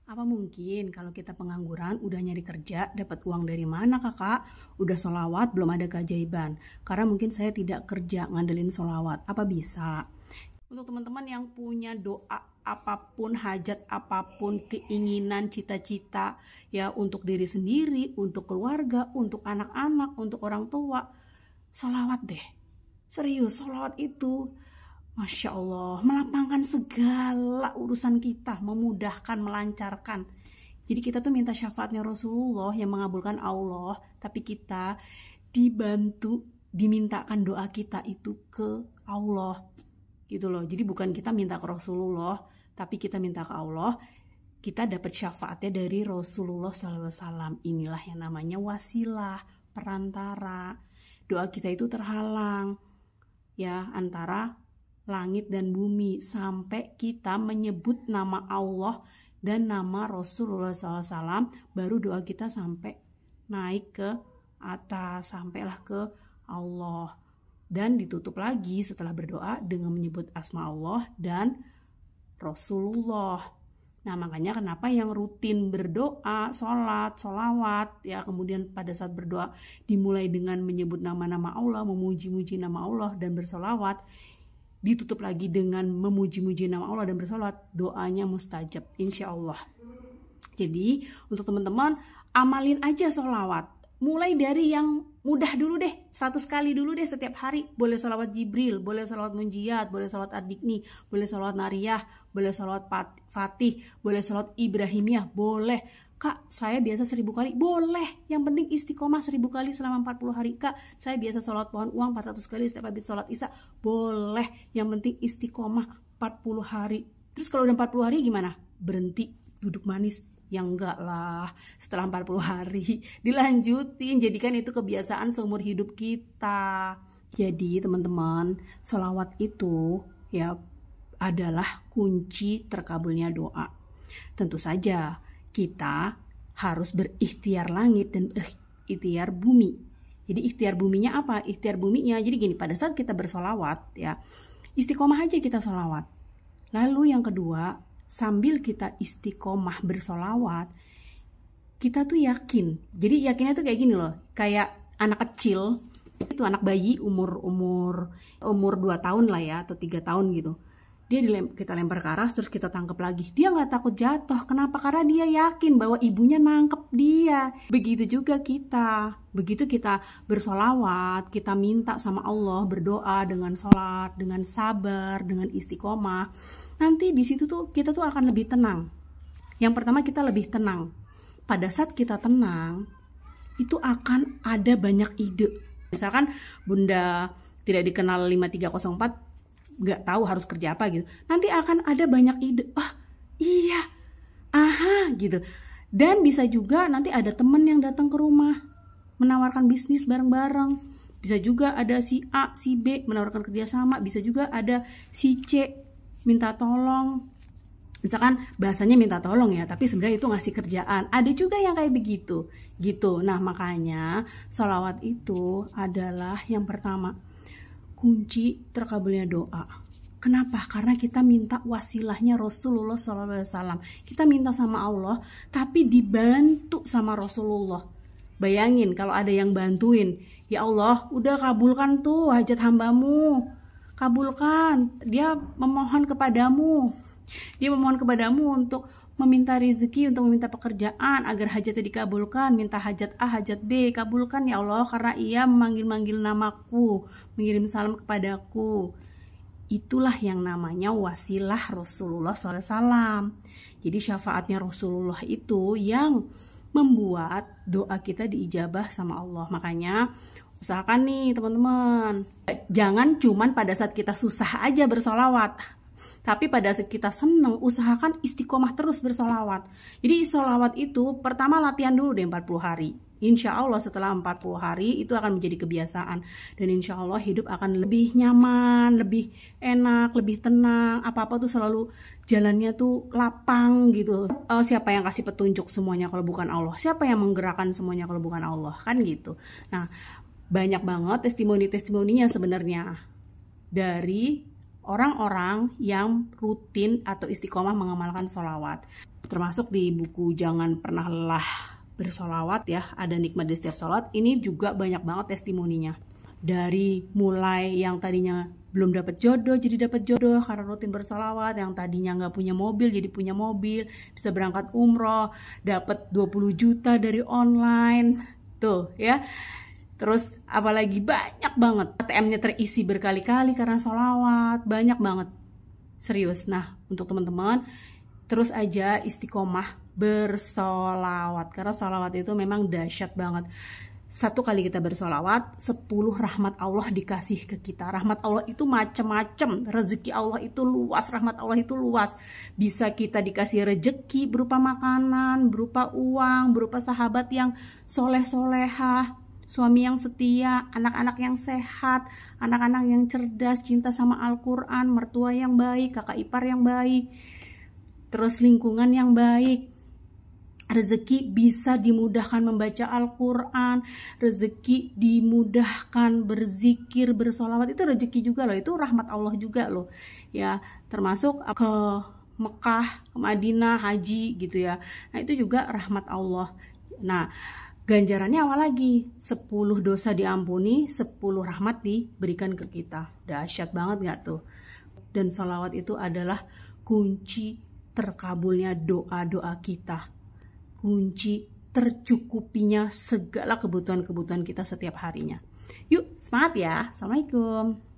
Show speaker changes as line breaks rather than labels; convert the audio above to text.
Apa mungkin kalau kita pengangguran udah nyari kerja dapat uang dari mana kakak? Udah sholawat belum ada keajaiban. Karena mungkin saya tidak kerja ngandelin sholawat. Apa bisa? Untuk teman-teman yang punya doa apapun, hajat apapun, keinginan, cita-cita ya untuk diri sendiri, untuk keluarga, untuk anak-anak, untuk orang tua, sholawat deh. Serius, sholawat itu Masya Allah, melapangkan segala urusan kita, memudahkan, melancarkan. Jadi kita tuh minta syafaatnya Rasulullah yang mengabulkan Allah, tapi kita dibantu, dimintakan doa kita itu ke Allah. Gitu loh. Jadi bukan kita minta ke Rasulullah, tapi kita minta ke Allah. Kita dapat syafaatnya dari Rasulullah SAW. Inilah yang namanya wasilah, perantara. Doa kita itu terhalang ya antara langit dan bumi sampai kita menyebut nama Allah dan nama Rasulullah SAW, baru doa kita sampai naik ke atas, sampailah ke Allah, dan ditutup lagi setelah berdoa dengan menyebut asma Allah dan Rasulullah. Nah makanya kenapa yang rutin berdoa, sholat, sholawat ya, kemudian pada saat berdoa dimulai dengan menyebut nama-nama Allah, memuji-muji nama Allah dan bersolawat, ditutup lagi dengan memuji-muji nama Allah dan bersolawat, doanya mustajab insya Allah. Jadi untuk teman-teman amalin aja sholawat, mulai dari yang mudah dulu deh, 100 kali dulu deh setiap hari. Boleh sholawat Jibril, boleh sholawat Munjiat, boleh sholawat Ardikni, boleh sholawat Nariyah, boleh sholawat Fatih, boleh sholawat Ibrahimiyah, boleh. Kak, saya biasa 1000 kali, boleh. Yang penting istiqomah 1000 kali selama 40 hari. Kak, saya biasa sholat pohon uang 400 kali setiap habis sholat isya, boleh. Yang penting istiqomah 40 hari. Terus kalau udah 40 hari gimana? Berhenti, duduk manis? Ya enggak lah, setelah 40 hari dilanjutin, jadikan itu kebiasaan seumur hidup kita. Jadi teman-teman, sholawat itu ya adalah kunci terkabulnya doa. Tentu saja kita harus berikhtiar langit dan ikhtiar bumi. Jadi ikhtiar buminya apa? Ikhtiar buminya jadi gini, pada saat kita bersolawat ya, istiqomah aja kita solawat. Lalu yang kedua, sambil kita istiqomah bersolawat, kita tuh yakin. Jadi yakinnya tuh kayak gini loh, kayak anak kecil, itu anak bayi umur 2 tahun lah ya, atau 3 tahun gitu. Dia kita lempar ke aras, terus kita tangkap lagi. Dia nggak takut jatuh. Kenapa? Karena dia yakin bahwa ibunya nangkep dia. Begitu juga kita. Begitu kita bersolawat, kita minta sama Allah, berdoa dengan sholat, dengan sabar, dengan istiqomah. Nanti di situ tuh kita tuh akan lebih tenang. Yang pertama kita lebih tenang. Pada saat kita tenang, itu akan ada banyak ide. Misalkan Bunda tidak dikenal 5304, nggak tahu harus kerja apa gitu, nanti akan ada banyak ide, iya, aha gitu. Dan bisa juga nanti ada temen yang datang ke rumah menawarkan bisnis bareng-bareng. Bisa juga ada si A, si B menawarkan kerjasama. Bisa juga ada si C minta tolong, misalkan bahasanya minta tolong ya, tapi sebenarnya itu ngasih kerjaan. Ada juga yang kayak begitu gitu. Nah makanya sholawat itu adalah yang pertama kunci terkabulnya doa. Kenapa? Karena kita minta wasilahnya Rasulullah SAW. Kita minta sama Allah, tapi dibantu sama Rasulullah. Bayangin kalau ada yang bantuin. Ya Allah, udah kabulkan tuh hajat hambamu. Kabulkan. Dia memohon kepadamu. Dia memohon kepadamu untuk meminta rezeki, untuk meminta pekerjaan agar hajatnya dikabulkan, minta hajat A, hajat B, kabulkan ya Allah karena ia memanggil-manggil namaku, mengirim salam kepadaku. Itulah yang namanya wasilah Rasulullah SAW. Jadi syafaatnya Rasulullah itu yang membuat doa kita diijabah sama Allah. Makanya usahakan nih teman-teman, jangan cuman pada saat kita susah aja bersolawat, tapi pada saat kita seneng, usahakan istiqomah terus bersolawat. Jadi solawat itu pertama latihan dulu deh 40 hari. Insya Allah setelah 40 hari itu akan menjadi kebiasaan. Dan insya Allah hidup akan lebih nyaman, lebih enak, lebih tenang. Apa-apa tuh selalu jalannya tuh lapang gitu. Siapa yang kasih petunjuk semuanya kalau bukan Allah? Siapa yang menggerakkan semuanya kalau bukan Allah? Kan gitu. Nah banyak banget testimoni-testimoninya sebenarnya dari orang-orang yang rutin atau istiqomah mengamalkan sholawat. Termasuk di buku Jangan Pernah Lelah Bersolawat ya, ada nikmat di setiap sholat. Ini juga banyak banget testimoninya. Dari mulai yang tadinya belum dapat jodoh jadi dapat jodoh karena rutin bersolawat, yang tadinya nggak punya mobil jadi punya mobil, bisa berangkat umroh, dapat 20 juta dari online tuh ya. Terus apalagi banyak banget, ATM-nya terisi berkali-kali karena solawat, banyak banget, serius. Nah untuk teman-teman terus aja istiqomah bersolawat, karena solawat itu memang dahsyat banget. Satu kali kita bersolawat, 10 rahmat Allah dikasih ke kita. Rahmat Allah itu macam-macam, rezeki Allah itu luas, rahmat Allah itu luas. Bisa kita dikasih rezeki berupa makanan, berupa uang, berupa sahabat yang soleh-solehah, suami yang setia, anak-anak yang sehat, anak-anak yang cerdas, cinta sama Al-Quran, mertua yang baik, kakak ipar yang baik, terus lingkungan yang baik. Rezeki bisa dimudahkan membaca Al-Quran, rezeki dimudahkan berzikir, bersolawat, itu rezeki juga loh, itu rahmat Allah juga loh ya. Termasuk ke Mekah, ke Madinah, haji gitu ya, nah itu juga rahmat Allah. Nah ganjarannya apa lagi? 10 dosa diampuni, 10 rahmat diberikan ke kita. Dahsyat banget gak tuh? Dan salawat itu adalah kunci terkabulnya doa-doa kita, kunci tercukupinya segala kebutuhan-kebutuhan kita setiap harinya. Yuk semangat ya. Assalamualaikum.